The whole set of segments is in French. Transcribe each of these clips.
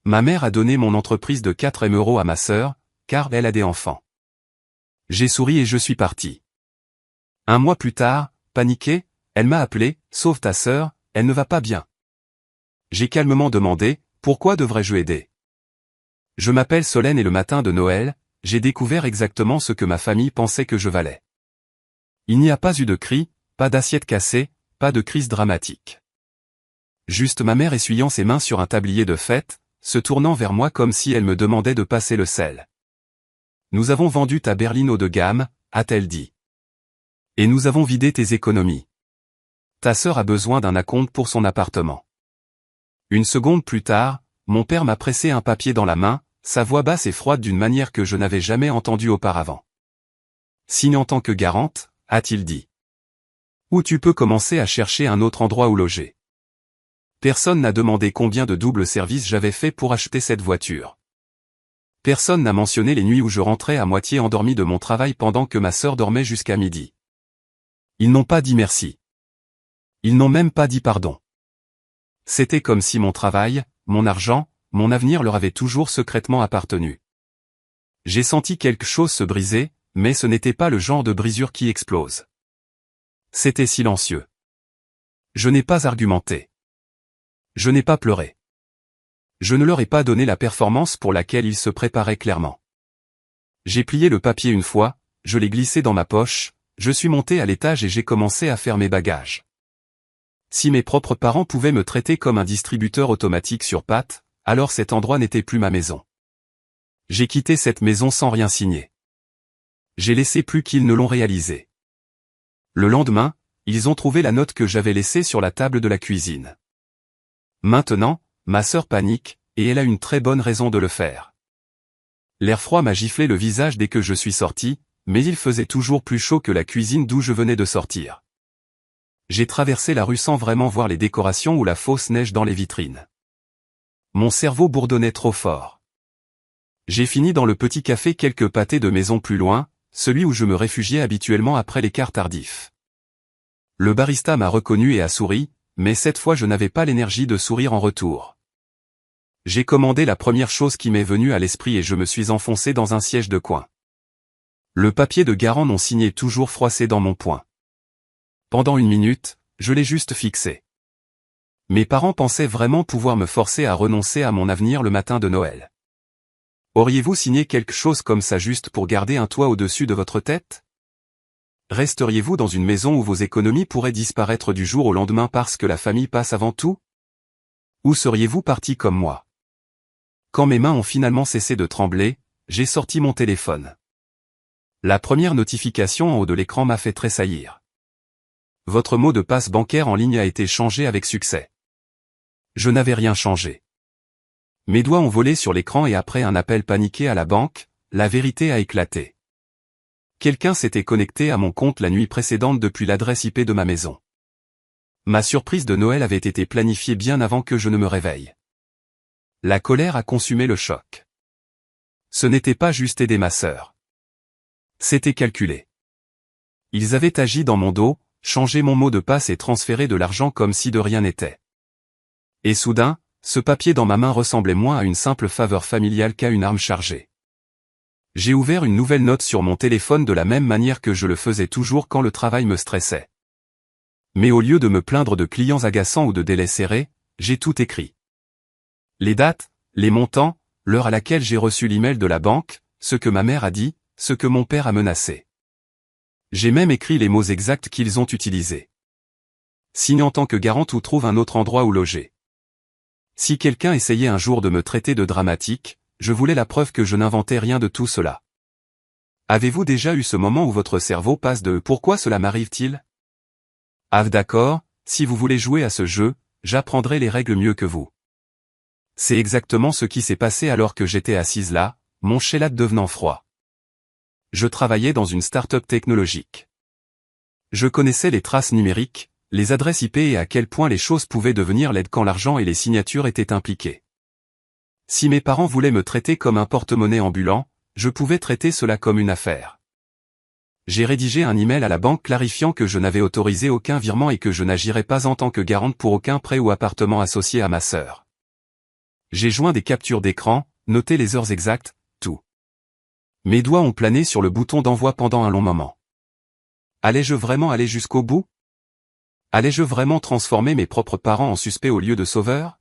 Ma mère a donné mon entreprise de 4 € à ma sœur, car elle a des enfants. J'ai souri et je suis parti. Un mois plus tard, paniquée, elle m'a appelé, « Sauve ta sœur, elle ne va pas bien. » J'ai calmement demandé, « Pourquoi devrais-je aider ?» Je m'appelle Solène et le matin de Noël, j'ai découvert exactement ce que ma famille pensait que je valais. Il n'y a pas eu de cris, pas d'assiette cassée, pas de crise dramatique. Juste ma mère essuyant ses mains sur un tablier de fête, se tournant vers moi comme si elle me demandait de passer le sel. « Nous avons vendu ta berline haut de gamme, » a-t-elle dit. « Et nous avons vidé tes économies. Ta sœur a besoin d'un acompte pour son appartement. » Une seconde plus tard, mon père m'a pressé un papier dans la main, sa voix basse et froide d'une manière que je n'avais jamais entendue auparavant. « Signe en tant que garante, » a-t-il dit. « Ou tu peux commencer à chercher un autre endroit où loger. » Personne n'a demandé combien de doubles services j'avais fait pour acheter cette voiture. Personne n'a mentionné les nuits où je rentrais à moitié endormi de mon travail pendant que ma sœur dormait jusqu'à midi. Ils n'ont pas dit merci. Ils n'ont même pas dit pardon. C'était comme si mon travail, mon argent, mon avenir leur avaient toujours secrètement appartenu. J'ai senti quelque chose se briser, mais ce n'était pas le genre de brisure qui explose. C'était silencieux. Je n'ai pas argumenté. Je n'ai pas pleuré. Je ne leur ai pas donné la performance pour laquelle ils se préparaient clairement. J'ai plié le papier une fois, je l'ai glissé dans ma poche, je suis monté à l'étage et j'ai commencé à faire mes bagages. Si mes propres parents pouvaient me traiter comme un distributeur automatique sur pattes, alors cet endroit n'était plus ma maison. J'ai quitté cette maison sans rien signer. J'ai laissé plus qu'ils ne l'ont réalisé. Le lendemain, ils ont trouvé la note que j'avais laissée sur la table de la cuisine. Maintenant, ma sœur panique, et elle a une très bonne raison de le faire. L'air froid m'a giflé le visage dès que je suis sorti, mais il faisait toujours plus chaud que la cuisine d'où je venais de sortir. J'ai traversé la rue sans vraiment voir les décorations ou la fausse neige dans les vitrines. Mon cerveau bourdonnait trop fort. J'ai fini dans le petit café quelques pâtés de maison plus loin, celui où je me réfugiais habituellement après l'écart tardif. Le barista m'a reconnu et a souri, mais cette fois je n'avais pas l'énergie de sourire en retour. J'ai commandé la première chose qui m'est venue à l'esprit et je me suis enfoncé dans un siège de coin. Le papier de garant non signé toujours froissé dans mon poing. Pendant une minute, je l'ai juste fixé. Mes parents pensaient vraiment pouvoir me forcer à renoncer à mon avenir le matin de Noël. Auriez-vous signé quelque chose comme ça juste pour garder un toit au-dessus de votre tête? Resteriez-vous dans une maison où vos économies pourraient disparaître du jour au lendemain parce que la famille passe avant tout? Ou seriez-vous parti comme moi? Quand mes mains ont finalement cessé de trembler, j'ai sorti mon téléphone. La première notification en haut de l'écran m'a fait tressaillir. Votre mot de passe bancaire en ligne a été changé avec succès. Je n'avais rien changé. Mes doigts ont volé sur l'écran et après un appel paniqué à la banque, la vérité a éclaté. Quelqu'un s'était connecté à mon compte la nuit précédente depuis l'adresse IP de ma maison. Ma surprise de Noël avait été planifiée bien avant que je ne me réveille. La colère a consumé le choc. Ce n'était pas juste aider ma sœur. C'était calculé. Ils avaient agi dans mon dos, changé mon mot de passe et transféré de l'argent comme si de rien n'était. Et soudain, ce papier dans ma main ressemblait moins à une simple faveur familiale qu'à une arme chargée. J'ai ouvert une nouvelle note sur mon téléphone de la même manière que je le faisais toujours quand le travail me stressait. Mais au lieu de me plaindre de clients agaçants ou de délais serrés, j'ai tout écrit. Les dates, les montants, l'heure à laquelle j'ai reçu l'email de la banque, ce que ma mère a dit, ce que mon père a menacé. J'ai même écrit les mots exacts qu'ils ont utilisés. Signe en tant que garante ou trouve un autre endroit où loger. Si quelqu'un essayait un jour de me traiter de dramatique, je voulais la preuve que je n'inventais rien de tout cela. Avez-vous déjà eu ce moment où votre cerveau passe de « Pourquoi cela m'arrive-t-il » ? Ah d'accord, si vous voulez jouer à ce jeu, j'apprendrai les règles mieux que vous. C'est exactement ce qui s'est passé alors que j'étais assise là, mon shellac devenant froid. Je travaillais dans une start-up technologique. Je connaissais les traces numériques, les adresses IP et à quel point les choses pouvaient devenir laides quand l'argent et les signatures étaient impliqués. Si mes parents voulaient me traiter comme un porte-monnaie ambulant, je pouvais traiter cela comme une affaire. J'ai rédigé un email à la banque clarifiant que je n'avais autorisé aucun virement et que je n'agirais pas en tant que garante pour aucun prêt ou appartement associé à ma sœur. J'ai joint des captures d'écran, noté les heures exactes, tout. Mes doigts ont plané sur le bouton d'envoi pendant un long moment. Allais-je vraiment aller jusqu'au bout? Allais-je vraiment transformer mes propres parents en suspects au lieu de sauveurs?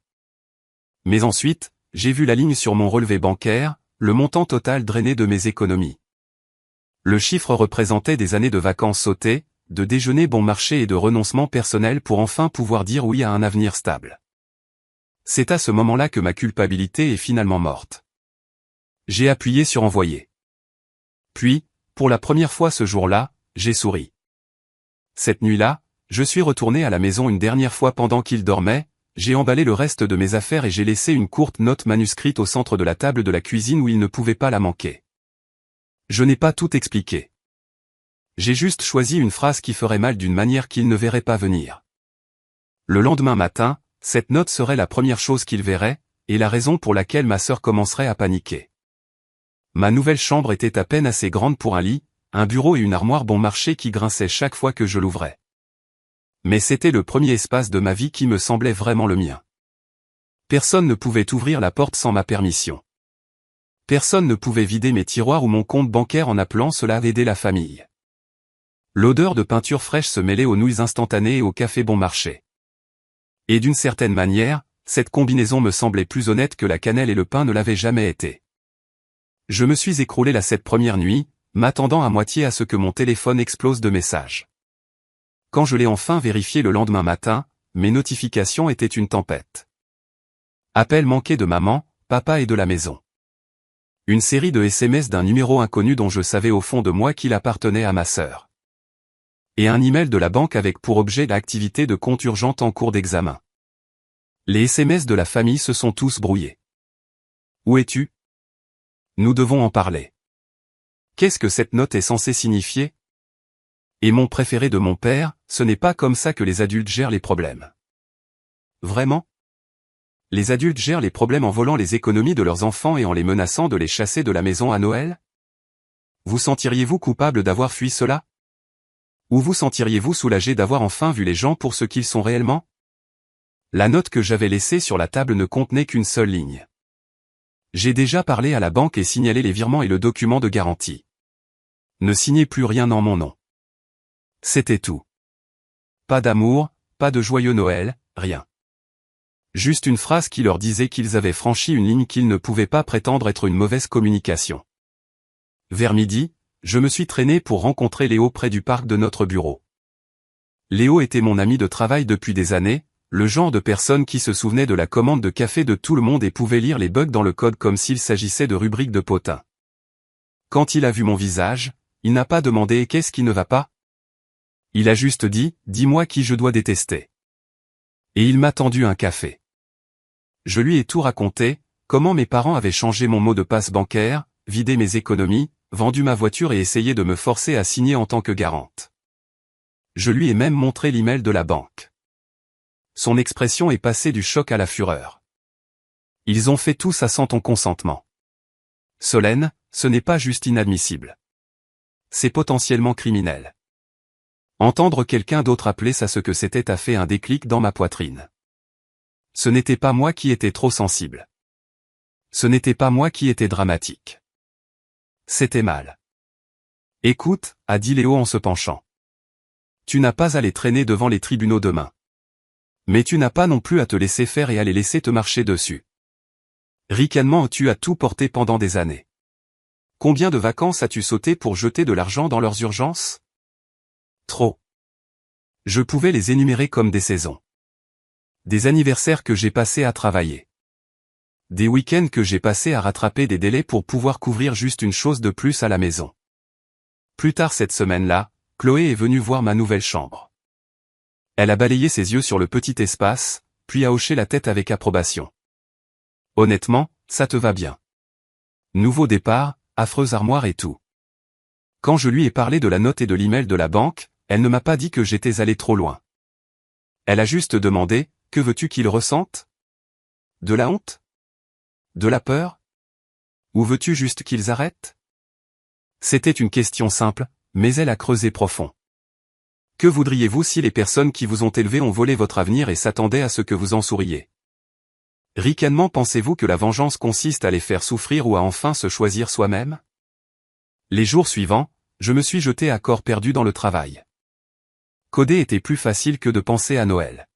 Mais ensuite, j'ai vu la ligne sur mon relevé bancaire, le montant total drainé de mes économies. Le chiffre représentait des années de vacances sautées, de déjeuners bon marché et de renoncements personnels pour enfin pouvoir dire oui à un avenir stable. C'est à ce moment-là que ma culpabilité est finalement morte. J'ai appuyé sur envoyer. Puis, pour la première fois ce jour-là, j'ai souri. Cette nuit-là, je suis retourné à la maison une dernière fois pendant qu'il dormait, j'ai emballé le reste de mes affaires et j'ai laissé une courte note manuscrite au centre de la table de la cuisine où il ne pouvait pas la manquer. Je n'ai pas tout expliqué. J'ai juste choisi une phrase qui ferait mal d'une manière qu'il ne verrait pas venir. Le lendemain matin, cette note serait la première chose qu'il verrait, et la raison pour laquelle ma sœur commencerait à paniquer. Ma nouvelle chambre était à peine assez grande pour un lit, un bureau et une armoire bon marché qui grinçaient chaque fois que je l'ouvrais. Mais c'était le premier espace de ma vie qui me semblait vraiment le mien. Personne ne pouvait ouvrir la porte sans ma permission. Personne ne pouvait vider mes tiroirs ou mon compte bancaire en appelant cela aider la famille. L'odeur de peinture fraîche se mêlait aux nouilles instantanées et au café bon marché. Et d'une certaine manière, cette combinaison me semblait plus honnête que la cannelle et le pain ne l'avaient jamais été. Je me suis écroulé la cette première nuit, m'attendant à moitié à ce que mon téléphone explose de messages. Quand je l'ai enfin vérifié le lendemain matin, mes notifications étaient une tempête. Appels manqués de maman, papa et de la maison. Une série de SMS d'un numéro inconnu dont je savais au fond de moi qu'il appartenait à ma sœur. Et un email de la banque avec pour objet l'activité de compte urgente en cours d'examen. Les SMS de la famille se sont tous brouillés. Où es-tu? Nous devons en parler. Qu'est-ce que cette note est censée signifier? Et mon préféré de mon père, ce n'est pas comme ça que les adultes gèrent les problèmes. Vraiment? Les adultes gèrent les problèmes en volant les économies de leurs enfants et en les menaçant de les chasser de la maison à Noël? Vous sentiriez-vous coupable d'avoir fui cela? Ou vous sentiriez-vous soulagé d'avoir enfin vu les gens pour ce qu'ils sont réellement? La note que j'avais laissée sur la table ne contenait qu'une seule ligne. J'ai déjà parlé à la banque et signalé les virements et le document de garantie. Ne signez plus rien en mon nom. C'était tout. Pas d'amour, pas de joyeux Noël, rien. Juste une phrase qui leur disait qu'ils avaient franchi une ligne qu'ils ne pouvaient pas prétendre être une mauvaise communication. Vers midi, je me suis traîné pour rencontrer Léo près du parc de notre bureau. Léo était mon ami de travail depuis des années, le genre de personne qui se souvenait de la commande de café de tout le monde et pouvait lire les bugs dans le code comme s'il s'agissait de rubriques de potin. Quand il a vu mon visage, il n'a pas demandé « qu'est-ce qui ne va pas ?» Il a juste dit « dis-moi qui je dois détester ». Et il m'a tendu un café. Je lui ai tout raconté, comment mes parents avaient changé mon mot de passe bancaire, vidé mes économies, vendu ma voiture et essayé de me forcer à signer en tant que garante. Je lui ai même montré l'email de la banque. Son expression est passée du choc à la fureur. Ils ont fait tout ça sans ton consentement. Solène, ce n'est pas juste inadmissible. C'est potentiellement criminel. Entendre quelqu'un d'autre appeler ça ce que c'était a fait un déclic dans ma poitrine. Ce n'était pas moi qui étais trop sensible. Ce n'était pas moi qui étais dramatique. C'était mal. Écoute, a dit Léo en se penchant. Tu n'as pas à les traîner devant les tribunaux demain. Mais tu n'as pas non plus à te laisser faire et à les laisser te marcher dessus. Ricanement tu as tout porté pendant des années. Combien de vacances as-tu sauté pour jeter de l'argent dans leurs urgences? Trop. Je pouvais les énumérer comme des saisons. Des anniversaires que j'ai passés à travailler. Des week-ends que j'ai passés à rattraper des délais pour pouvoir couvrir juste une chose de plus à la maison. Plus tard cette semaine-là, Chloé est venue voir ma nouvelle chambre. Elle a balayé ses yeux sur le petit espace, puis a hoché la tête avec approbation. Honnêtement, ça te va bien. Nouveau départ, affreuse armoire et tout. Quand je lui ai parlé de la note et de l'email de la banque, elle ne m'a pas dit que j'étais allé trop loin. Elle a juste demandé, que veux-tu qu'ils ressentent? De la honte? De la peur? Ou veux-tu juste qu'ils arrêtent? C'était une question simple, mais elle a creusé profond. Que voudriez-vous si les personnes qui vous ont élevé ont volé votre avenir et s'attendaient à ce que vous en souriez? Ricanement, pensez-vous que la vengeance consiste à les faire souffrir ou à enfin se choisir soi-même? Les jours suivants, je me suis jeté à corps perdu dans le travail. Coder était plus facile que de penser à Noël.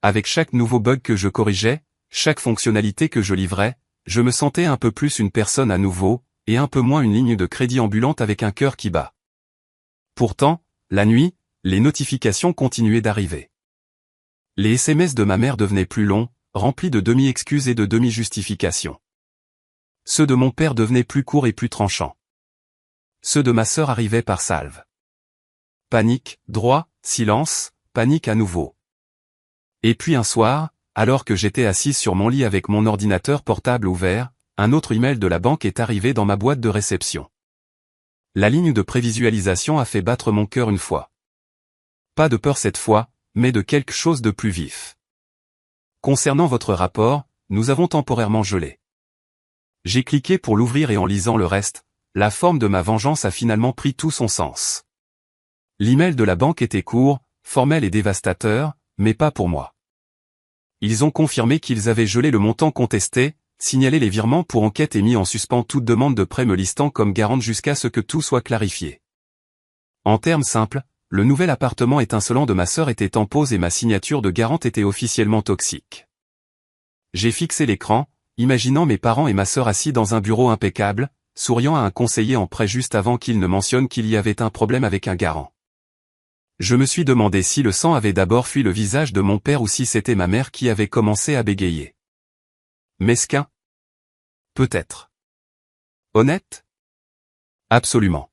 Avec chaque nouveau bug que je corrigeais, chaque fonctionnalité que je livrais, je me sentais un peu plus une personne à nouveau, et un peu moins une ligne de crédit ambulante avec un cœur qui bat. Pourtant, la nuit, les notifications continuaient d'arriver. Les SMS de ma mère devenaient plus longs, remplis de demi-excuses et de demi-justifications. Ceux de mon père devenaient plus courts et plus tranchants. Ceux de ma sœur arrivaient par salve. Panique, droit, silence, panique à nouveau. Et puis un soir, alors que j'étais assise sur mon lit avec mon ordinateur portable ouvert, un autre email de la banque est arrivé dans ma boîte de réception. La ligne de prévisualisation a fait battre mon cœur une fois. Pas de peur cette fois, mais de quelque chose de plus vif. Concernant votre rapport, nous avons temporairement gelé. J'ai cliqué pour l'ouvrir et en lisant le reste, la forme de ma vengeance a finalement pris tout son sens. L'email de la banque était court, formel et dévastateur, mais pas pour moi. Ils ont confirmé qu'ils avaient gelé le montant contesté, signalé les virements pour enquête et mis en suspens toute demande de prêt me listant comme garante jusqu'à ce que tout soit clarifié. En termes simples, le nouvel appartement étincelant de ma sœur était en pause et ma signature de garante était officiellement toxique. J'ai fixé l'écran, imaginant mes parents et ma sœur assis dans un bureau impeccable, souriant à un conseiller en prêt juste avant qu'il ne mentionne qu'il y avait un problème avec un garant. Je me suis demandé si le sang avait d'abord fui le visage de mon père ou si c'était ma mère qui avait commencé à bégayer. Mesquin? Peut-être. Honnête? Absolument.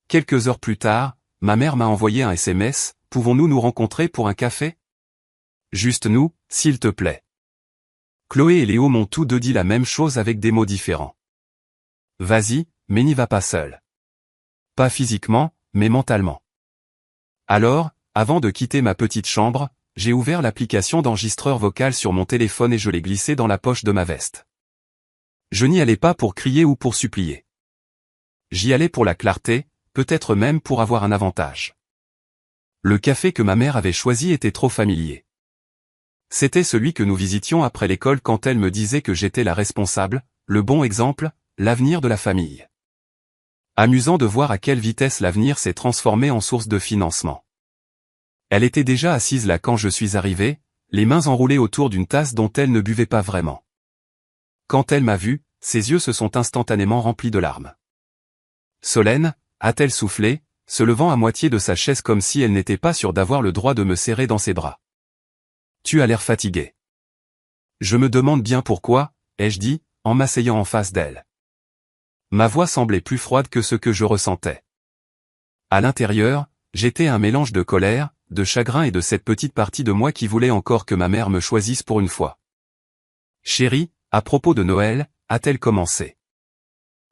Quelques heures plus tard, ma mère m'a envoyé un SMS, « Pouvons-nous nous rencontrer pour un café? Juste nous, s'il te plaît. » Chloé et Léo m'ont tous deux dit la même chose avec des mots différents. Vas-y, mais n'y va pas seul. Pas physiquement, mais mentalement. Alors, avant de quitter ma petite chambre, j'ai ouvert l'application d'enregistreur vocal sur mon téléphone et je l'ai glissé dans la poche de ma veste. Je n'y allais pas pour crier ou pour supplier. J'y allais pour la clarté, peut-être même pour avoir un avantage. Le café que ma mère avait choisi était trop familier. C'était celui que nous visitions après l'école quand elle me disait que j'étais la responsable, le bon exemple, l'avenir de la famille. Amusant de voir à quelle vitesse l'avenir s'est transformé en source de financement. Elle était déjà assise là quand je suis arrivé, les mains enroulées autour d'une tasse dont elle ne buvait pas vraiment. Quand elle m'a vu, ses yeux se sont instantanément remplis de larmes. Solène, a-t-elle soufflé, se levant à moitié de sa chaise comme si elle n'était pas sûre d'avoir le droit de me serrer dans ses bras. Tu as l'air fatigué. Je me demande bien pourquoi, ai-je dit, en m'asseyant en face d'elle. Ma voix semblait plus froide que ce que je ressentais. À l'intérieur, j'étais un mélange de colère, de chagrin et de cette petite partie de moi qui voulait encore que ma mère me choisisse pour une fois. Chérie, à propos de Noël, a-t-elle commencé?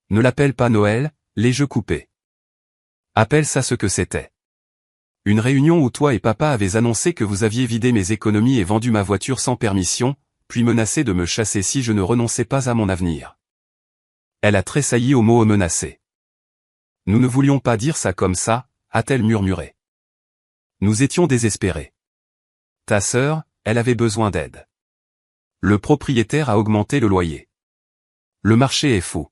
Ne l'appelle pas Noël, l'ai-je coupé. Appelle ça ce que c'était. Une réunion où toi et papa avez annoncé que vous aviez vidé mes économies et vendu ma voiture sans permission, puis menacé de me chasser si je ne renonçais pas à mon avenir. Elle a tressailli au mot menacé. Nous ne voulions pas dire ça comme ça, a-t-elle murmuré. Nous étions désespérés. Ta sœur, elle avait besoin d'aide. Le propriétaire a augmenté le loyer. Le marché est fou.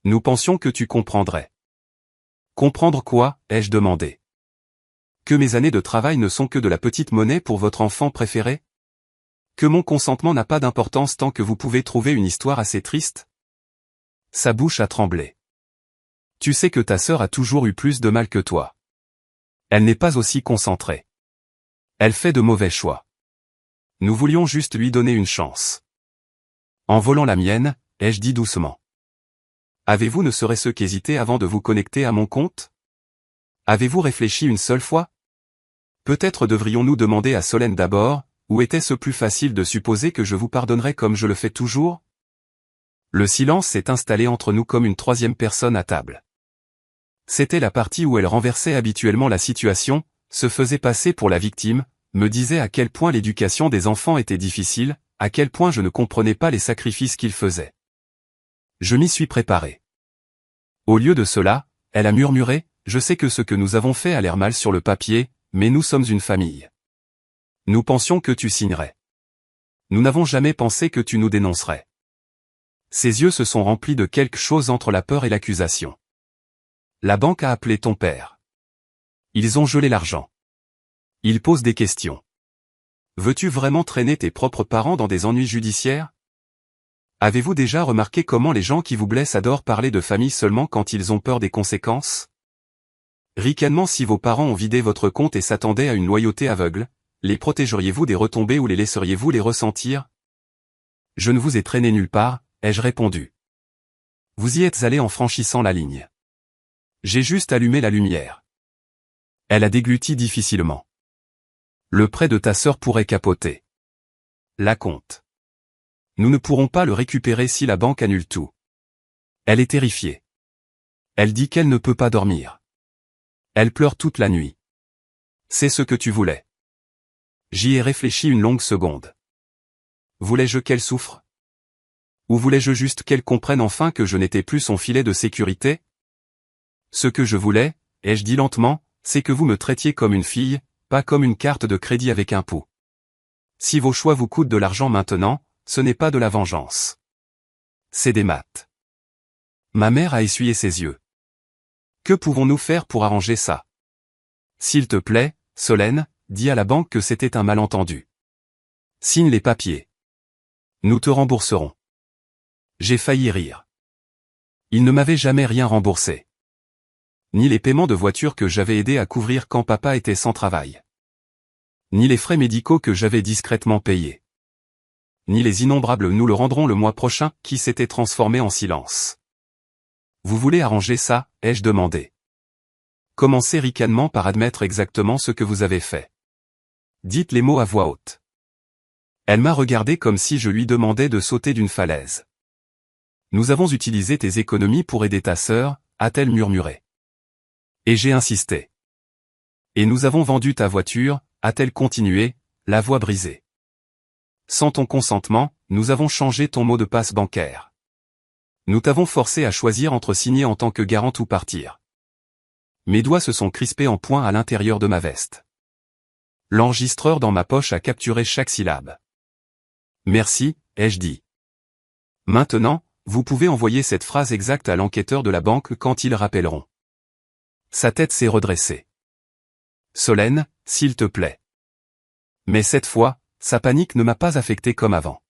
Nous pensions que tu comprendrais. Comprendre quoi, ai-je demandé. Que mes années de travail ne sont que de la petite monnaie pour votre enfant préféré? Que mon consentement n'a pas d'importance tant que vous pouvez trouver une histoire assez triste? Sa bouche a tremblé. Tu sais que ta sœur a toujours eu plus de mal que toi. Elle n'est pas aussi concentrée. Elle fait de mauvais choix. Nous voulions juste lui donner une chance. En volant la mienne, ai-je dit doucement. Avez-vous ne serait-ce qu'hésité avant de vous connecter à mon compte? Avez-vous réfléchi une seule fois? Peut-être devrions-nous demander à Solène d'abord, ou était-ce plus facile de supposer que je vous pardonnerais comme je le fais toujours? Le silence s'est installé entre nous comme une troisième personne à table. C'était la partie où elle renversait habituellement la situation, se faisait passer pour la victime, me disait à quel point l'éducation des enfants était difficile, à quel point je ne comprenais pas les sacrifices qu'ils faisaient. Je m'y suis préparé. Au lieu de cela, elle a murmuré, je sais que ce que nous avons fait a l'air mal sur le papier, mais nous sommes une famille. Nous pensions que tu signerais. Nous n'avons jamais pensé que tu nous dénoncerais. Ses yeux se sont remplis de quelque chose entre la peur et l'accusation. La banque a appelé ton père. Ils ont gelé l'argent. Ils posent des questions. Veux-tu vraiment traîner tes propres parents dans des ennuis judiciaires? Avez-vous déjà remarqué comment les gens qui vous blessent adorent parler de famille seulement quand ils ont peur des conséquences? Ricanement, si vos parents ont vidé votre compte et s'attendaient à une loyauté aveugle, les protégeriez-vous des retombées ou les laisseriez-vous les ressentir? Je ne vous ai traîné nulle part, ai-je répondu. Vous y êtes allé en franchissant la ligne. J'ai juste allumé la lumière. Elle a dégluti difficilement. Le prêt de ta sœur pourrait capoter. La compte. Nous ne pourrons pas le récupérer si la banque annule tout. Elle est terrifiée. Elle dit qu'elle ne peut pas dormir. Elle pleure toute la nuit. C'est ce que tu voulais. J'y ai réfléchi une longue seconde. Voulais-je qu'elle souffre? Ou voulais-je juste qu'elle comprenne enfin que je n'étais plus son filet de sécurité? Ce que je voulais, ai-je dit lentement, c'est que vous me traitiez comme une fille, pas comme une carte de crédit avec un pouls. Si vos choix vous coûtent de l'argent maintenant, ce n'est pas de la vengeance. C'est des maths. Ma mère a essuyé ses yeux. Que pouvons-nous faire pour arranger ça? S'il te plaît, Solène, dis à la banque que c'était un malentendu. Signe les papiers. Nous te rembourserons. J'ai failli rire. Il ne m'avait jamais rien remboursé. Ni les paiements de voiture que j'avais aidé à couvrir quand papa était sans travail. Ni les frais médicaux que j'avais discrètement payés. Ni les innombrables nous le rendrons le mois prochain qui s'étaient transformés en silence. Vous voulez arranger ça, ai-je demandé. Commencez ricanement par admettre exactement ce que vous avez fait. Dites les mots à voix haute. Elle m'a regardé comme si je lui demandais de sauter d'une falaise. Nous avons utilisé tes économies pour aider ta sœur, a-t-elle murmuré. Et j'ai insisté. Et nous avons vendu ta voiture, a-t-elle continué, la voix brisée. Sans ton consentement, nous avons changé ton mot de passe bancaire. Nous t'avons forcé à choisir entre signer en tant que garante ou partir. Mes doigts se sont crispés en points à l'intérieur de ma veste. L'enregistreur dans ma poche a capturé chaque syllabe. Merci, ai-je dit. Maintenant, vous pouvez envoyer cette phrase exacte à l'enquêteur de la banque quand ils rappelleront. Sa tête s'est redressée. Solène, s'il te plaît. Mais cette fois, sa panique ne m'a pas affecté comme avant.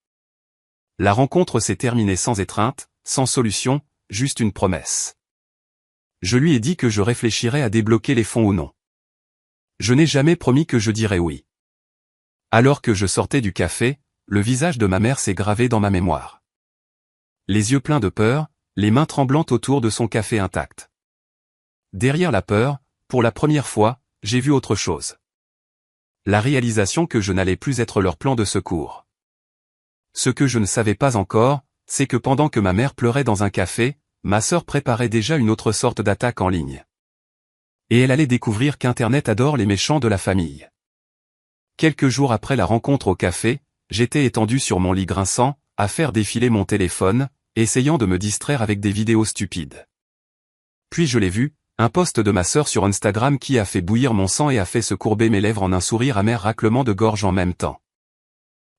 La rencontre s'est terminée sans étreinte, sans solution, juste une promesse. Je lui ai dit que je réfléchirais à débloquer les fonds ou non. Je n'ai jamais promis que je dirais oui. Alors que je sortais du café, le visage de ma mère s'est gravé dans ma mémoire. Les yeux pleins de peur, les mains tremblantes autour de son café intact. Derrière la peur, pour la première fois, j'ai vu autre chose. La réalisation que je n'allais plus être leur plan de secours. Ce que je ne savais pas encore, c'est que pendant que ma mère pleurait dans un café, ma sœur préparait déjà une autre sorte d'attaque en ligne. Et elle allait découvrir qu'Internet adore les méchants de la famille. Quelques jours après la rencontre au café, j'étais étendu sur mon lit grinçant, à faire défiler mon téléphone, essayant de me distraire avec des vidéos stupides. Puis je l'ai vu, un post de ma sœur sur Instagram qui a fait bouillir mon sang et a fait se courber mes lèvres en un sourire amer raclement de gorge en même temps.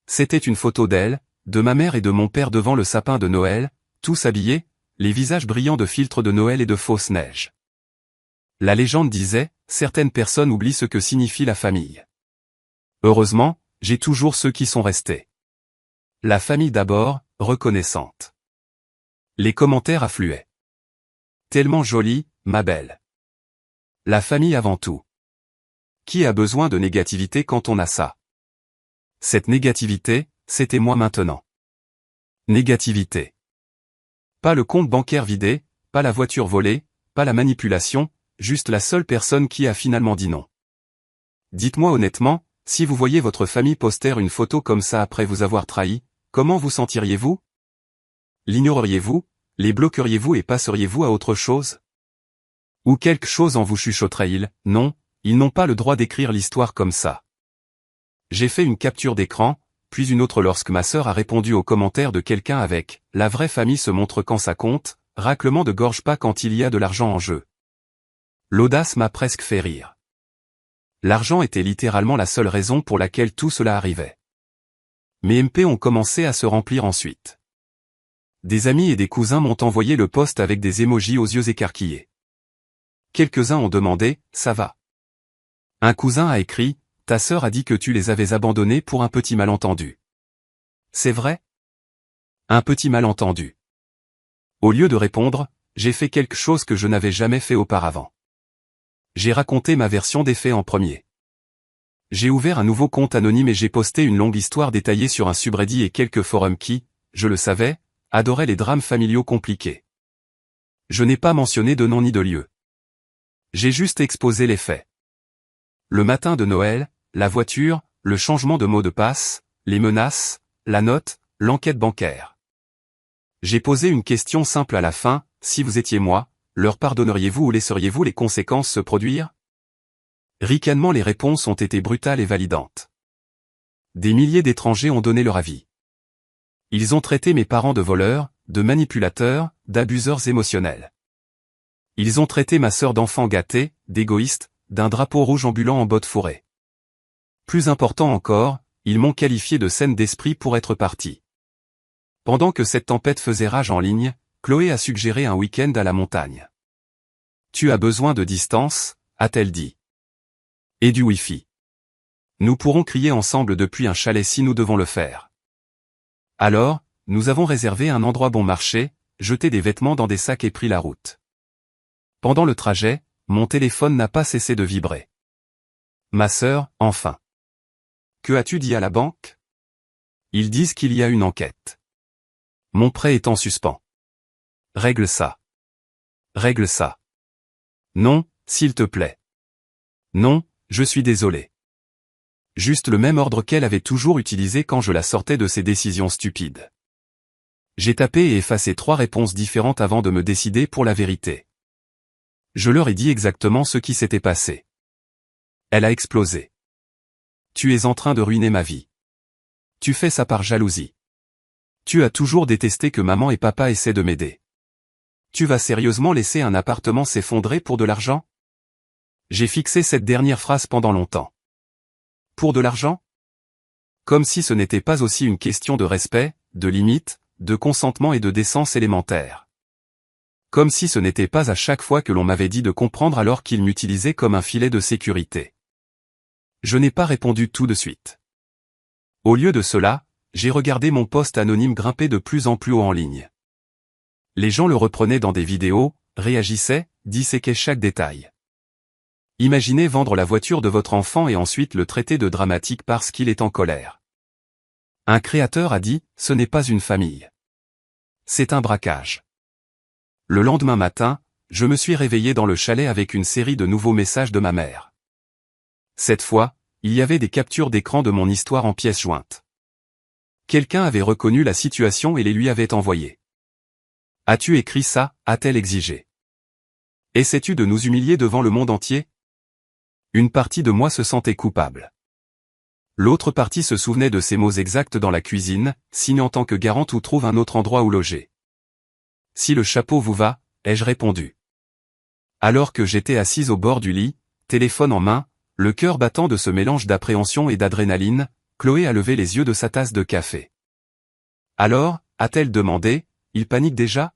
C'était une photo d'elle, de ma mère et de mon père devant le sapin de Noël, tous habillés, les visages brillants de filtres de Noël et de fausse neige. La légende disait, certaines personnes oublient ce que signifie la famille. Heureusement, j'ai toujours ceux qui sont restés. La famille d'abord, reconnaissante. Les commentaires affluaient. Tellement jolie, ma belle. La famille avant tout. Qui a besoin de négativité quand on a ça? Cette négativité, c'était moi maintenant. Négativité. Pas le compte bancaire vidé, pas la voiture volée, pas la manipulation, juste la seule personne qui a finalement dit non. Dites-moi honnêtement, si vous voyez votre famille poster une photo comme ça après vous avoir trahi, comment vous sentiriez-vous? L'ignoreriez-vous, les bloqueriez-vous et passeriez-vous à autre chose? Ou quelque chose en vous chuchoterait-il, non, ils n'ont pas le droit d'écrire l'histoire comme ça. J'ai fait une capture d'écran, puis une autre lorsque ma sœur a répondu aux commentaires de quelqu'un avec « La vraie famille se montre quand ça compte, raclement de gorge pas quand il y a de l'argent en jeu ». L'audace m'a presque fait rire. L'argent était littéralement la seule raison pour laquelle tout cela arrivait. Mes MP ont commencé à se remplir ensuite. Des amis et des cousins m'ont envoyé le post avec des émojis aux yeux écarquillés. Quelques-uns ont demandé « ça va ?» Un cousin a écrit « ta sœur a dit que tu les avais abandonnés pour un petit malentendu. » C'est vrai ? Un petit malentendu. Au lieu de répondre, j'ai fait quelque chose que je n'avais jamais fait auparavant. J'ai raconté ma version des faits en premier. J'ai ouvert un nouveau compte anonyme et j'ai posté une longue histoire détaillée sur un subreddit et quelques forums qui, je le savais, adoraient les drames familiaux compliqués. Je n'ai pas mentionné de nom ni de lieu. J'ai juste exposé les faits. Le matin de Noël, la voiture, le changement de mot de passe, les menaces, la note, l'enquête bancaire. J'ai posé une question simple à la fin, si vous étiez moi, leur pardonneriez-vous ou laisseriez-vous les conséquences se produire ? Ricanement les réponses ont été brutales et validantes. Des milliers d'étrangers ont donné leur avis. Ils ont traité mes parents de voleurs, de manipulateurs, d'abuseurs émotionnels. Ils ont traité ma sœur d'enfant gâté, d'égoïste, d'un drapeau rouge ambulant en bottes fourrées. Plus important encore, ils m'ont qualifié de saine d'esprit pour être parti. Pendant que cette tempête faisait rage en ligne, Chloé a suggéré un week-end à la montagne. Tu as besoin de distance, a-t-elle dit. Et du Wi-Fi. Nous pourrons crier ensemble depuis un chalet si nous devons le faire. Alors, nous avons réservé un endroit bon marché, jeté des vêtements dans des sacs et pris la route. Pendant le trajet, mon téléphone n'a pas cessé de vibrer. Ma sœur, enfin. Que as-tu dit à la banque ? Ils disent qu'il y a une enquête. Mon prêt est en suspens. Règle ça. Règle ça. Non, s'il te plaît. Non, je suis désolé. Juste le même ordre qu'elle avait toujours utilisé quand je la sortais de ses décisions stupides. J'ai tapé et effacé 3 réponses différentes avant de me décider pour la vérité. Je leur ai dit exactement ce qui s'était passé. Elle a explosé. Tu es en train de ruiner ma vie. Tu fais ça par jalousie. Tu as toujours détesté que maman et papa essaient de m'aider. Tu vas sérieusement laisser un appartement s'effondrer pour de l'argent ? J'ai fixé cette dernière phrase pendant longtemps. Pour de l'argent ? Comme si ce n'était pas aussi une question de respect, de limite, de consentement et de décence élémentaire. Comme si ce n'était pas à chaque fois que l'on m'avait dit de comprendre alors qu'il m'utilisait comme un filet de sécurité. Je n'ai pas répondu tout de suite. Au lieu de cela, j'ai regardé mon post anonyme grimper de plus en plus haut en ligne. Les gens le reprenaient dans des vidéos, réagissaient, disséquaient chaque détail. Imaginez vendre la voiture de votre enfant et ensuite le traiter de dramatique parce qu'il est en colère. Un créateur a dit, ce n'est pas une famille. C'est un braquage. Le lendemain matin, je me suis réveillé dans le chalet avec une série de nouveaux messages de ma mère. Cette fois, il y avait des captures d'écran de mon histoire en pièces jointes. Quelqu'un avait reconnu la situation et les lui avait envoyées. « As-tu écrit ça ?» a-t-elle exigé. « Essaies-tu de nous humilier devant le monde entier ?» Une partie de moi se sentait coupable. L'autre partie se souvenait de ces mots exacts dans la cuisine, signe en tant que garante ou trouve un autre endroit où loger. « Si le chapeau vous va », ai-je répondu. Alors que j'étais assise au bord du lit, téléphone en main, le cœur battant de ce mélange d'appréhension et d'adrénaline, Chloé a levé les yeux de sa tasse de café. « Alors ?» a-t-elle demandé, « il panique déjà ?»«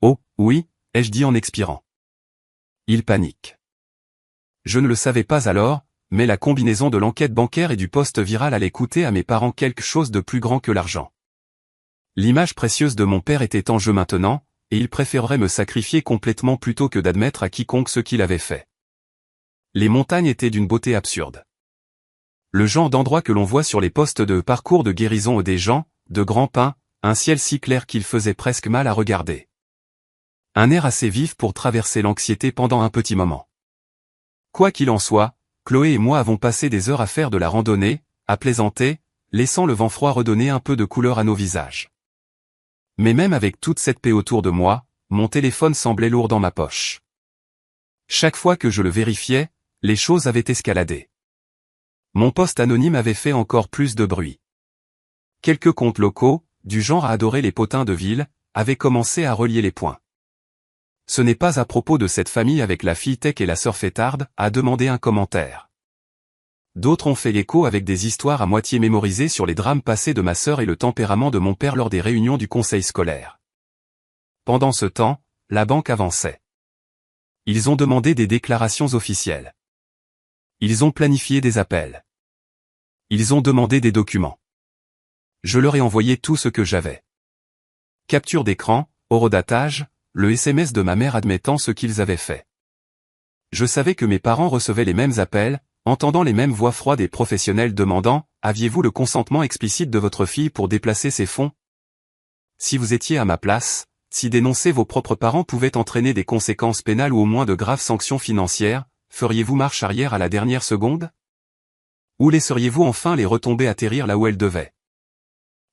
Oh, oui », ai-je dit en expirant. « Il panique. » Je ne le savais pas alors, mais la combinaison de l'enquête bancaire et du post viral allait coûter à mes parents quelque chose de plus grand que l'argent. L'image précieuse de mon père était en jeu maintenant, et il préférerait me sacrifier complètement plutôt que d'admettre à quiconque ce qu'il avait fait. Les montagnes étaient d'une beauté absurde. Le genre d'endroit que l'on voit sur les postes de parcours de guérison des gens, de grands pins, un ciel si clair qu'il faisait presque mal à regarder. Un air assez vif pour traverser l'anxiété pendant un petit moment. Quoi qu'il en soit, Chloé et moi avons passé des heures à faire de la randonnée, à plaisanter, laissant le vent froid redonner un peu de couleur à nos visages. Mais même avec toute cette paix autour de moi, mon téléphone semblait lourd dans ma poche. Chaque fois que je le vérifiais, les choses avaient escaladé. Mon post anonyme avait fait encore plus de bruit. Quelques comptes locaux, du genre à adorer les potins de ville, avaient commencé à relier les points. Ce n'est pas à propos de cette famille avec la fille tech et la sœur fêtarde, a demandé un commentaire. D'autres ont fait l'écho avec des histoires à moitié mémorisées sur les drames passés de ma sœur et le tempérament de mon père lors des réunions du conseil scolaire. Pendant ce temps, la banque avançait. Ils ont demandé des déclarations officielles. Ils ont planifié des appels. Ils ont demandé des documents. Je leur ai envoyé tout ce que j'avais. Capture d'écran, horodatage, le SMS de ma mère admettant ce qu'ils avaient fait. Je savais que mes parents recevaient les mêmes appels, entendant les mêmes voix froides et professionnelles demandant « Aviez-vous le consentement explicite de votre fille pour déplacer ses fonds ?» Si vous étiez à ma place, si dénoncer vos propres parents pouvait entraîner des conséquences pénales ou au moins de graves sanctions financières, feriez-vous marche arrière à la dernière seconde? Ou laisseriez-vous enfin les retombées atterrir là où elles devaient?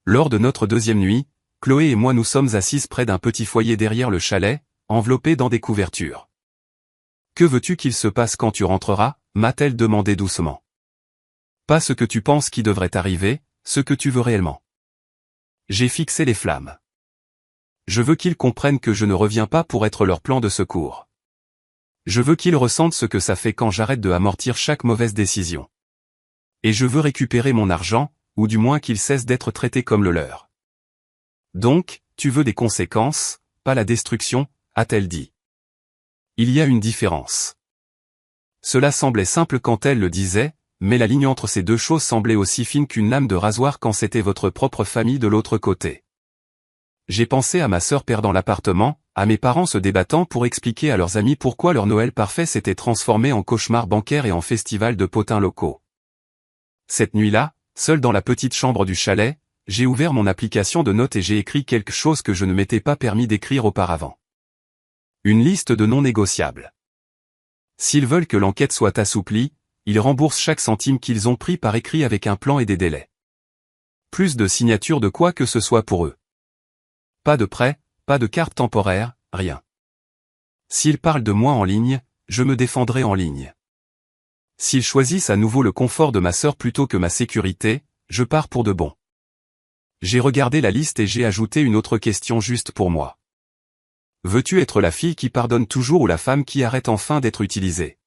Lors de notre deuxième nuit, Chloé et moi nous sommes assises près d'un petit foyer derrière le chalet, enveloppés dans des couvertures. « Que veux-tu qu'il se passe quand tu rentreras ?» m'a-t-elle demandé doucement. Pas ce que tu penses qui devrait arriver, ce que tu veux réellement. J'ai fixé les flammes. Je veux qu'ils comprennent que je ne reviens pas pour être leur plan de secours. Je veux qu'ils ressentent ce que ça fait quand j'arrête de amortir chaque mauvaise décision. Et je veux récupérer mon argent, ou du moins qu'ils cessent d'être traités comme le leur. Donc, tu veux des conséquences, pas la destruction, a-t-elle dit. Il y a une différence. Cela semblait simple quand elle le disait, mais la ligne entre ces deux choses semblait aussi fine qu'une lame de rasoir quand c'était votre propre famille de l'autre côté. J'ai pensé à ma sœur perdant l'appartement, à mes parents se débattant pour expliquer à leurs amis pourquoi leur Noël parfait s'était transformé en cauchemar bancaire et en festival de potins locaux. Cette nuit-là, seul dans la petite chambre du chalet, j'ai ouvert mon application de notes et j'ai écrit quelque chose que je ne m'étais pas permis d'écrire auparavant. Une liste de non négociables. S'ils veulent que l'enquête soit assouplie, ils remboursent chaque centime qu'ils ont pris par écrit avec un plan et des délais. Plus de signatures de quoi que ce soit pour eux. Pas de prêt, pas de carte temporaire, rien. S'ils parlent de moi en ligne, je me défendrai en ligne. S'ils choisissent à nouveau le confort de ma sœur plutôt que ma sécurité, je pars pour de bon. J'ai regardé la liste et j'ai ajouté une autre question juste pour moi. Veux-tu être la fille qui pardonne toujours ou la femme qui arrête enfin d'être utilisée?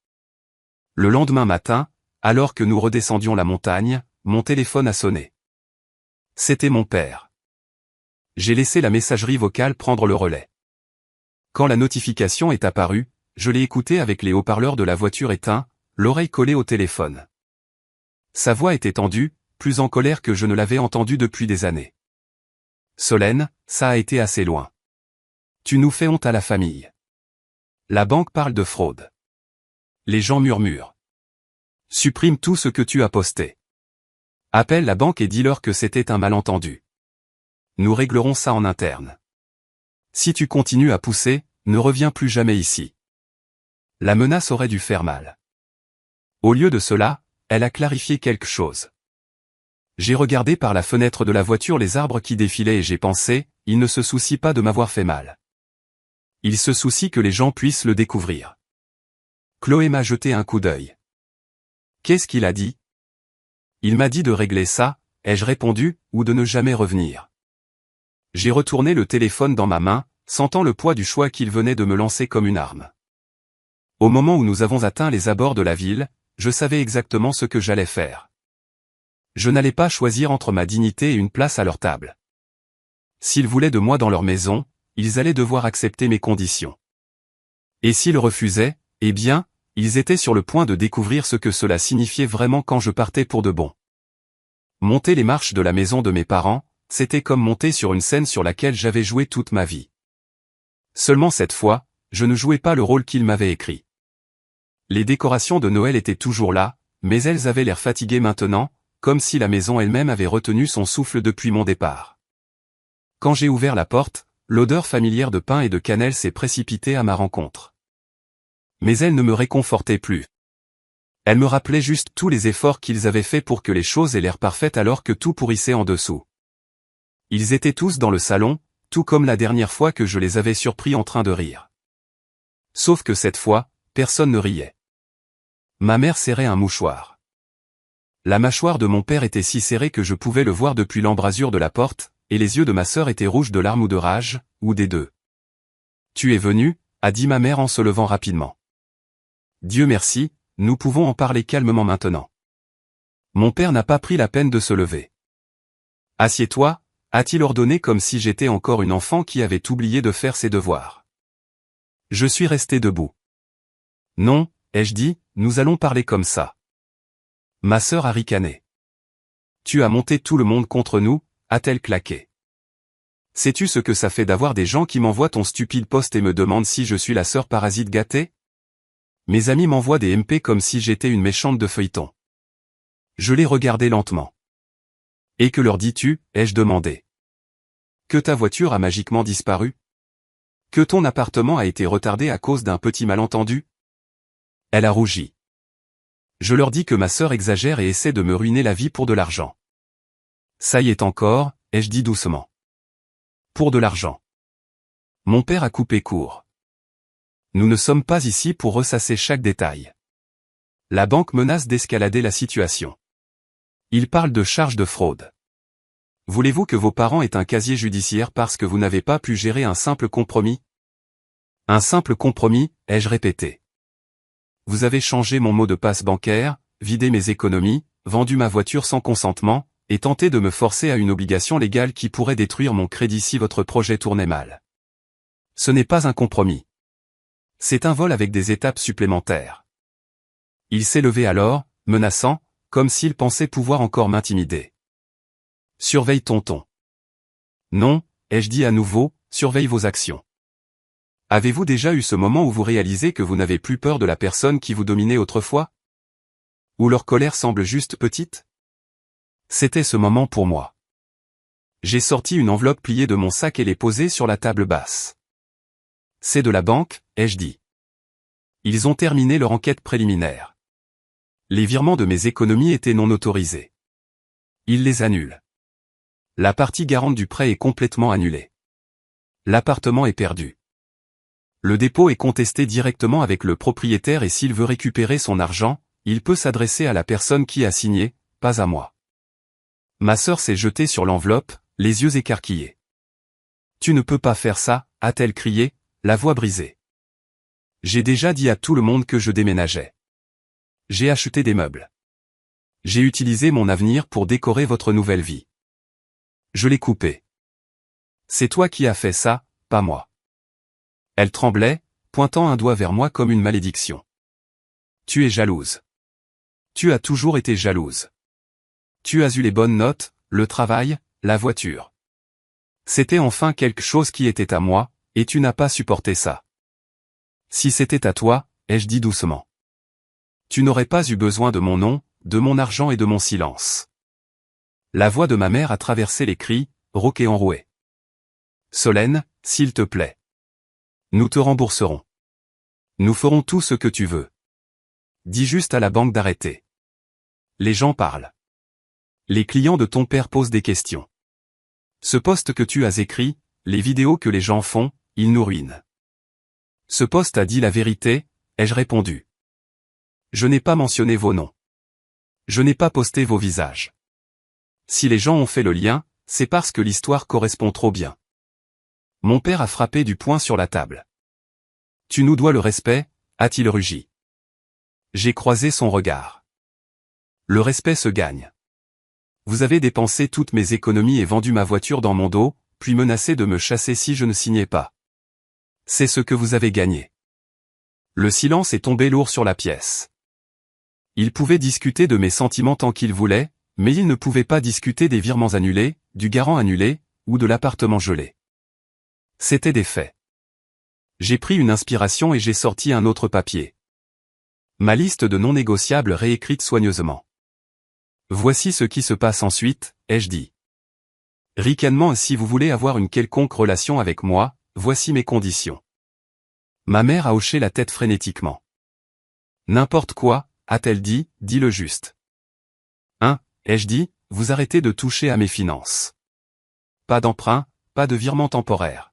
Le lendemain matin, alors que nous redescendions la montagne, mon téléphone a sonné. C'était mon père. J'ai laissé la messagerie vocale prendre le relais. Quand la notification est apparue, je l'ai écoutée avec les haut-parleurs de la voiture éteints, l'oreille collée au téléphone. Sa voix était tendue, plus en colère que je ne l'avais entendue depuis des années. Solène, ça a été assez loin. Tu nous fais honte à la famille. La banque parle de fraude. Les gens murmurent. Supprime tout ce que tu as posté. Appelle la banque et dis-leur que c'était un malentendu. Nous réglerons ça en interne. Si tu continues à pousser, ne reviens plus jamais ici. La menace aurait dû faire mal. Au lieu de cela, elle a clarifié quelque chose. J'ai regardé par la fenêtre de la voiture les arbres qui défilaient et j'ai pensé, il ne se soucie pas de m'avoir fait mal. Il se soucie que les gens puissent le découvrir. Chloé m'a jeté un coup d'œil. Qu'est-ce qu'il a dit? Il m'a dit de régler ça, ai-je répondu, ou de ne jamais revenir. J'ai retourné le téléphone dans ma main, sentant le poids du choix qu'il venait de me lancer comme une arme. Au moment où nous avons atteint les abords de la ville, je savais exactement ce que j'allais faire. Je n'allais pas choisir entre ma dignité et une place à leur table. S'ils voulaient de moi dans leur maison, ils allaient devoir accepter mes conditions. Et s'ils refusaient, eh bien, ils étaient sur le point de découvrir ce que cela signifiait vraiment quand je partais pour de bon. Monter les marches de la maison de mes parents, c'était comme monter sur une scène sur laquelle j'avais joué toute ma vie. Seulement cette fois, je ne jouais pas le rôle qu'ils m'avaient écrit. Les décorations de Noël étaient toujours là, mais elles avaient l'air fatiguées maintenant, comme si la maison elle-même avait retenu son souffle depuis mon départ. Quand j'ai ouvert la porte, l'odeur familière de pain et de cannelle s'est précipitée à ma rencontre. Mais elle ne me réconfortait plus. Elle me rappelait juste tous les efforts qu'ils avaient faits pour que les choses aient l'air parfaites alors que tout pourrissait en dessous. Ils étaient tous dans le salon, tout comme la dernière fois que je les avais surpris en train de rire. Sauf que cette fois, personne ne riait. Ma mère serrait un mouchoir. La mâchoire de mon père était si serrée que je pouvais le voir depuis l'embrasure de la porte, et les yeux de ma sœur étaient rouges de larmes ou de rage, ou des deux. « Tu es venu » a dit ma mère en se levant rapidement. « Dieu merci, nous pouvons en parler calmement maintenant. » Mon père n'a pas pris la peine de se lever. Assieds-toi, a-t-il ordonné comme si j'étais encore une enfant qui avait oublié de faire ses devoirs. Je suis resté debout. Non, ai-je dit, nous allons parler comme ça. Ma sœur a ricané. Tu as monté tout le monde contre nous, a-t-elle claqué. Sais-tu ce que ça fait d'avoir des gens qui m'envoient ton stupide post et me demandent si je suis la sœur parasite gâtée? Mes amis m'envoient des MP comme si j'étais une méchante de feuilleton. Je les regardais lentement. Et que leur dis-tu, ai-je demandé. Que ta voiture a magiquement disparu? Que ton appartement a été retardé à cause d'un petit malentendu? Elle a rougi. Je leur dis que ma sœur exagère et essaie de me ruiner la vie pour de l'argent. Ça y est encore, ai-je dit doucement. Pour de l'argent. Mon père a coupé court. Nous ne sommes pas ici pour ressasser chaque détail. La banque menace d'escalader la situation. Il parle de charges de fraude. Voulez-vous que vos parents aient un casier judiciaire parce que vous n'avez pas pu gérer un simple compromis? Un simple compromis, ai-je répété. Vous avez changé mon mot de passe bancaire, vidé mes économies, vendu ma voiture sans consentement, et tenté de me forcer à une obligation légale qui pourrait détruire mon crédit si votre projet tournait mal. Ce n'est pas un compromis. C'est un vol avec des étapes supplémentaires. Il s'est levé alors, menaçant, comme s'il pensait pouvoir encore m'intimider. Surveille tonton. Non, ai-je dit à nouveau, surveille vos actions. Avez-vous déjà eu ce moment où vous réalisez que vous n'avez plus peur de la personne qui vous dominait autrefois? Où leur colère semble juste petite? C'était ce moment pour moi. J'ai sorti une enveloppe pliée de mon sac et l'ai posée sur la table basse. C'est de la banque, ai-je dit. Ils ont terminé leur enquête préliminaire. Les virements de mes économies étaient non autorisés. Ils les annulent. La partie garante du prêt est complètement annulée. L'appartement est perdu. Le dépôt est contesté directement avec le propriétaire et s'il veut récupérer son argent, il peut s'adresser à la personne qui a signé, pas à moi. Ma sœur s'est jetée sur l'enveloppe, les yeux écarquillés. Tu ne peux pas faire ça, a-t-elle crié, la voix brisée. J'ai déjà dit à tout le monde que je déménageais. J'ai acheté des meubles. J'ai utilisé mon avenir pour décorer votre nouvelle vie. Je l'ai coupé. C'est toi qui as fait ça, pas moi. Elle tremblait, pointant un doigt vers moi comme une malédiction. Tu es jalouse. Tu as toujours été jalouse. Tu as eu les bonnes notes, le travail, la voiture. C'était enfin quelque chose qui était à moi, et tu n'as pas supporté ça. Si c'était à toi, ai-je dit doucement. Tu n'aurais pas eu besoin de mon nom, de mon argent et de mon silence. La voix de ma mère a traversé les cris, rauques et enroués. Solène, s'il te plaît. Nous te rembourserons. Nous ferons tout ce que tu veux. Dis juste à la banque d'arrêter. Les gens parlent. Les clients de ton père posent des questions. Ce post que tu as écrit, les vidéos que les gens font, ils nous ruinent. Ce post a dit la vérité, ai-je répondu. Je n'ai pas mentionné vos noms. Je n'ai pas posté vos visages. Si les gens ont fait le lien, c'est parce que l'histoire correspond trop bien. Mon père a frappé du poing sur la table. Tu nous dois le respect, a-t-il rugi. J'ai croisé son regard. Le respect se gagne. Vous avez dépensé toutes mes économies et vendu ma voiture dans mon dos, puis menacé de me chasser si je ne signais pas. C'est ce que vous avez gagné. Le silence est tombé lourd sur la pièce. Il pouvait discuter de mes sentiments tant qu'il voulait, mais il ne pouvait pas discuter des virements annulés, du garant annulé, ou de l'appartement gelé. C'était des faits. J'ai pris une inspiration et j'ai sorti un autre papier. Ma liste de non négociables réécrite soigneusement. Voici ce qui se passe ensuite, ai-je dit. Ricanement, si vous voulez avoir une quelconque relation avec moi, voici mes conditions. Ma mère a hoché la tête frénétiquement. N'importe quoi, a-t-elle dit, dis le juste. 1. Ai-je dit, vous arrêtez de toucher à mes finances. Pas d'emprunt, pas de virement temporaire.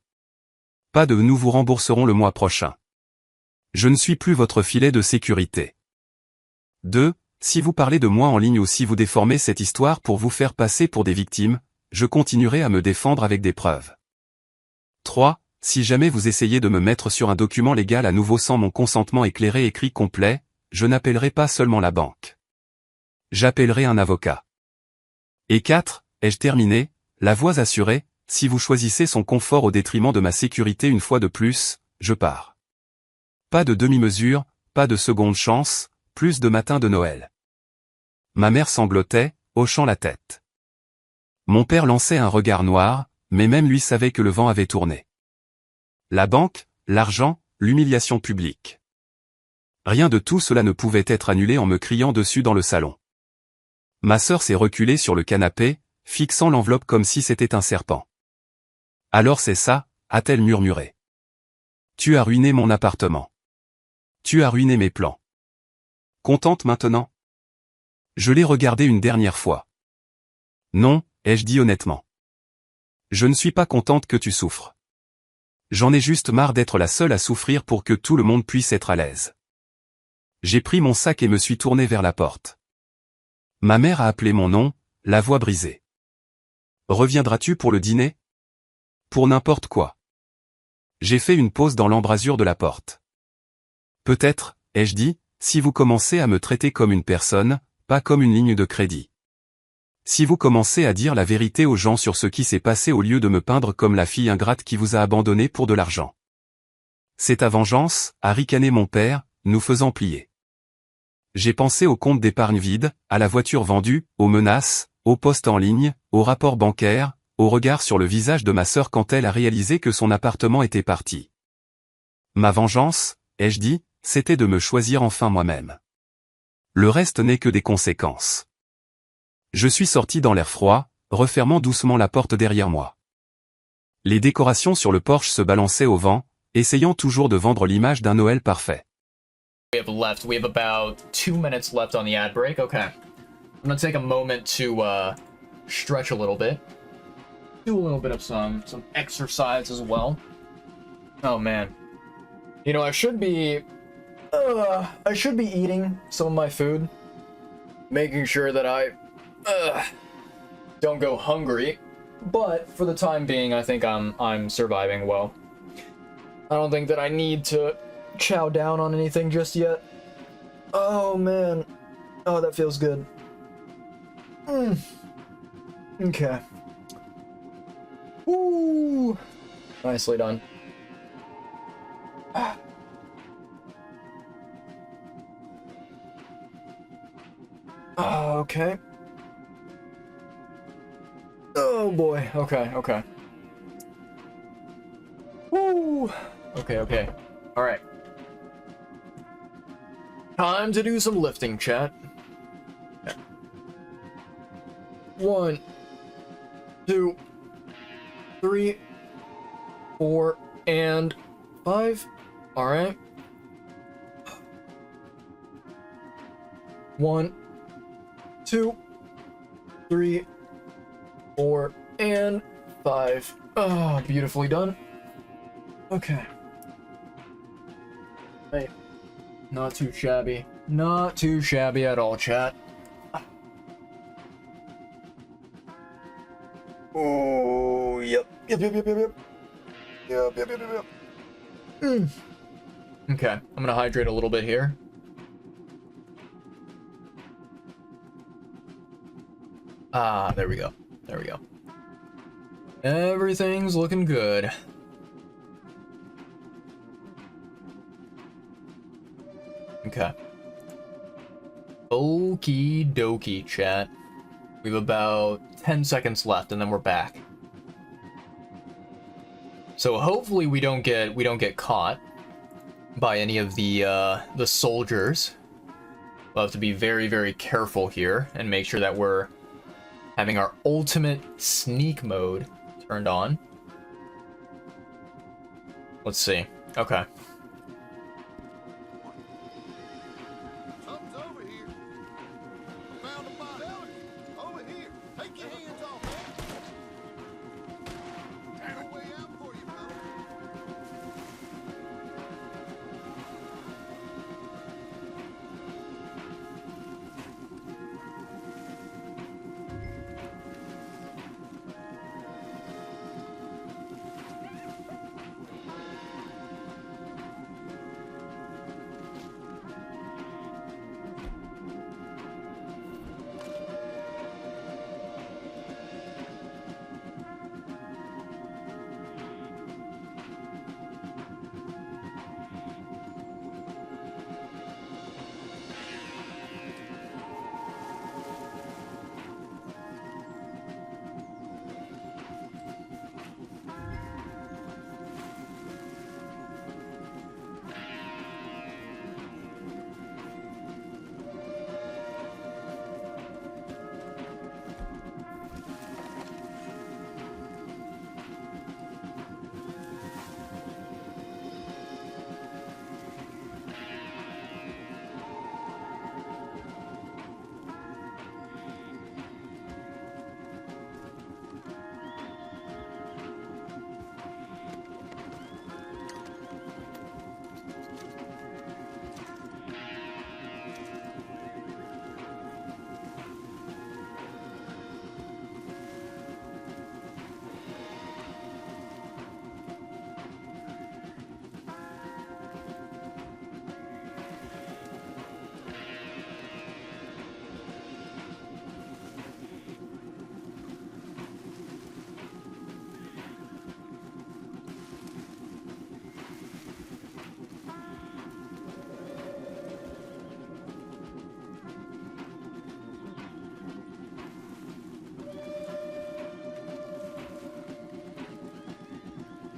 Pas de nous vous rembourserons le mois prochain. Je ne suis plus votre filet de sécurité. 2. Si vous parlez de moi en ligne ou si vous déformez cette histoire pour vous faire passer pour des victimes, je continuerai à me défendre avec des preuves. 3. Si jamais vous essayez de me mettre sur un document légal à nouveau sans mon consentement éclairé écrit complet, je n'appellerai pas seulement la banque. J'appellerai un avocat. Et 4, ai-je terminé, la voix assurée, si vous choisissez son confort au détriment de ma sécurité une fois de plus, je pars. Pas de demi-mesure, pas de seconde chance, plus de matin de Noël. Ma mère sanglotait, hochant la tête. Mon père lançait un regard noir, mais même lui savait que le vent avait tourné. La banque, l'argent, l'humiliation publique. Rien de tout cela ne pouvait être annulé en me criant dessus dans le salon. Ma sœur s'est reculée sur le canapé, fixant l'enveloppe comme si c'était un serpent. Alors c'est ça, a-t-elle murmuré. Tu as ruiné mon appartement. Tu as ruiné mes plans. Contente maintenant? Je l'ai regardée une dernière fois. Non, ai-je dit honnêtement. Je ne suis pas contente que tu souffres. J'en ai juste marre d'être la seule à souffrir pour que tout le monde puisse être à l'aise. J'ai pris mon sac et me suis tourné vers la porte. Ma mère a appelé mon nom, la voix brisée. Reviendras-tu pour le dîner? Pour n'importe quoi. J'ai fait une pause dans l'embrasure de la porte. Peut-être, ai-je dit, si vous commencez à me traiter comme une personne, pas comme une ligne de crédit. Si vous commencez à dire la vérité aux gens sur ce qui s'est passé au lieu de me peindre comme la fille ingrate qui vous a abandonné pour de l'argent. C'est ta vengeance, a ricané mon père, nous faisant plier. J'ai pensé au compte d'épargne vide, à la voiture vendue, aux menaces, aux postes en ligne, aux rapports bancaires, au regard sur le visage de ma sœur quand elle a réalisé que son appartement était parti. Ma vengeance, ai-je dit, c'était de me choisir enfin moi-même. Le reste n'est que des conséquences. Je suis sorti dans l'air froid, refermant doucement la porte derrière moi. Les décorations sur le porche se balançaient au vent, essayant toujours de vendre l'image d'un Noël parfait. We have about 2 minutes left on the ad break. Okay. I'm gonna take a moment to stretch a little bit. Do a little bit of some exercise as well. Oh man. You know, I should be eating some of my food, making sure that I don't go hungry. But for the time being, I think I'm surviving well. I don't think that I need to chow down on anything just yet. Oh man. Oh, that feels good. Okay. Woo! Nicely done. Okay. Oh boy. Okay. Woo! Okay. Alright. Time to do some lifting, chat. Okay. 1, 2, 3, 4, and 5. Alright. 1, 2, 3, 4, and 5. Oh, beautifully done. Okay. Hey. Not too shabby. Not too shabby at all, chat. Oh, yep. Yep. Okay, I'm gonna hydrate a little bit here. Ah, there we go. Everything's looking good. Okay. Okie dokie, chat. We have about 10 seconds left, and then we're back. So hopefully we don't get caught by any of the soldiers. We'll have to be very, very careful here and make sure that we're having our ultimate sneak mode turned on. Let's see. Okay.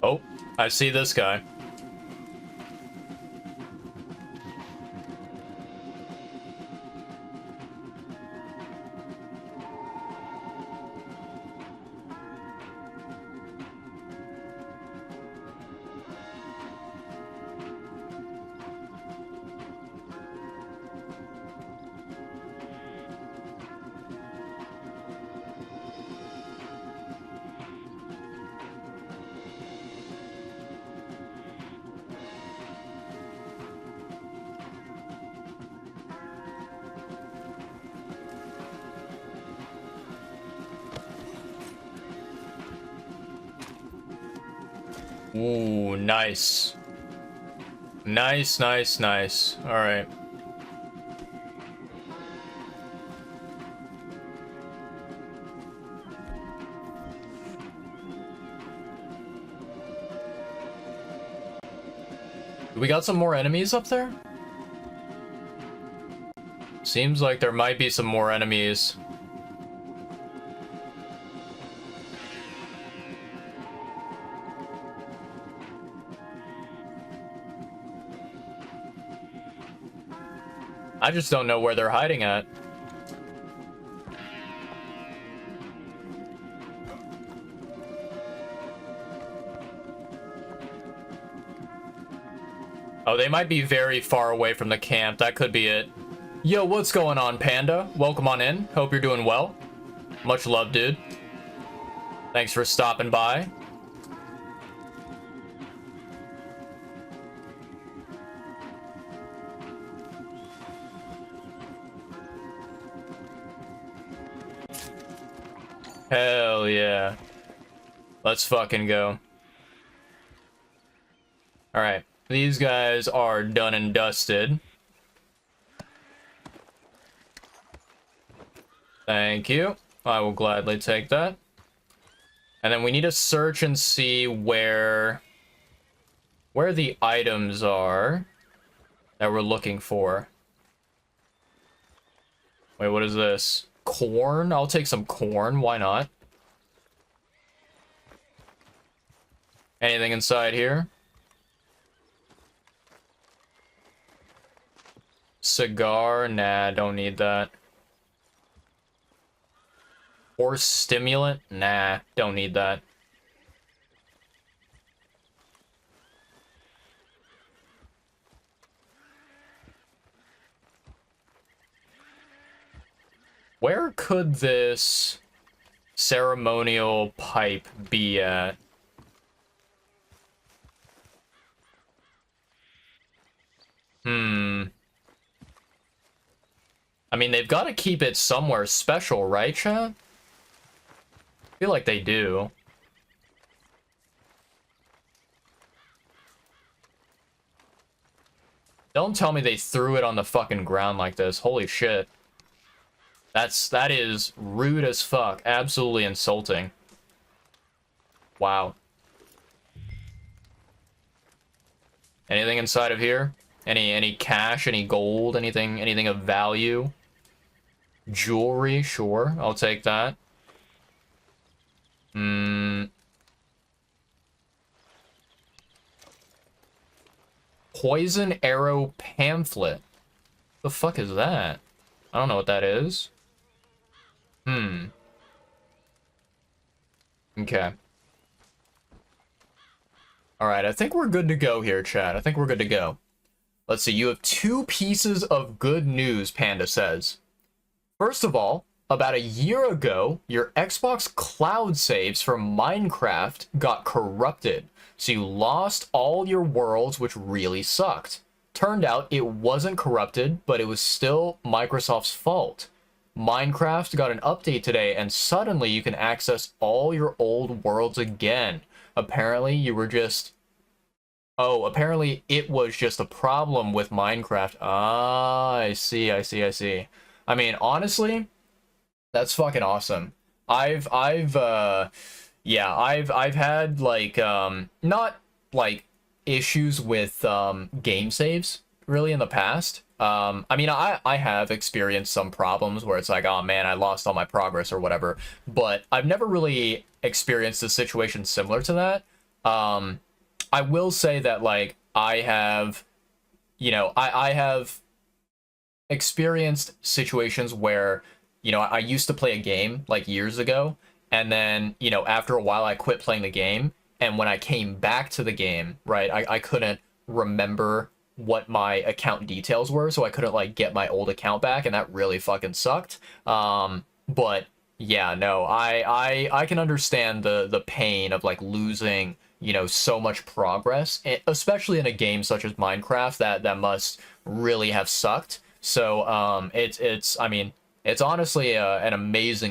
Oh, I see this guy. Ooh, nice. Nice, nice, nice. All right. We got some more enemies up there? Seems like there might be some more enemies. I just don't know where they're hiding at. Oh, they might be very far away from the camp. That could be it. Yo, what's going on, Panda? Welcome on in. Hope you're doing well. Much love, dude. Thanks for stopping by. Hell yeah. Let's fucking go. Alright. These guys are done and dusted. Thank you. I will gladly take that. And then we need to search and see where the items are that we're looking for. Wait, what is this? Corn? I'll take some corn. Why not? Anything inside here? Cigar? Nah, don't need that. Horse stimulant? Nah, don't need that. Where could this ceremonial pipe be at? I mean, they've got to keep it somewhere special, right, chat? I feel like they do. Don't tell me they threw it on the fucking ground like this. Holy shit. That is rude as fuck. Absolutely insulting. Wow. Anything inside of here? Any cash, any gold, anything of value? Jewelry, sure. I'll take that. Poison arrow pamphlet. The fuck is that? I don't know what that is. Okay. Alright, I think we're good to go here, chat. I think we're good to go. Let's see, you have 2 pieces of good news, Panda says. First of all, about a year ago, your Xbox cloud saves from Minecraft got corrupted, so you lost all your worlds, which really sucked. Turned out it wasn't corrupted, but it was still Microsoft's fault. Minecraft got an update today, and suddenly you can access all your old worlds again. Apparently, you were just... Oh, apparently it was just a problem with Minecraft. Ah, I see. I mean, honestly, that's fucking awesome. I've had like not like issues with game saves really in the past. I mean, I have experienced some problems where it's like, oh man, I lost all my progress or whatever, but I've never really experienced a situation similar to that. I will say that like I have, I have experienced situations where, I used to play a game like years ago, and then, after a while I quit playing the game, and when I came back to the game, right, I couldn't remember what my account details were, so I couldn't like get my old account back, and that really fucking sucked. But yeah, no, I can understand the pain of like losing, so much progress, especially in a game such as Minecraft that must really have sucked. So it's I mean, it's honestly an amazing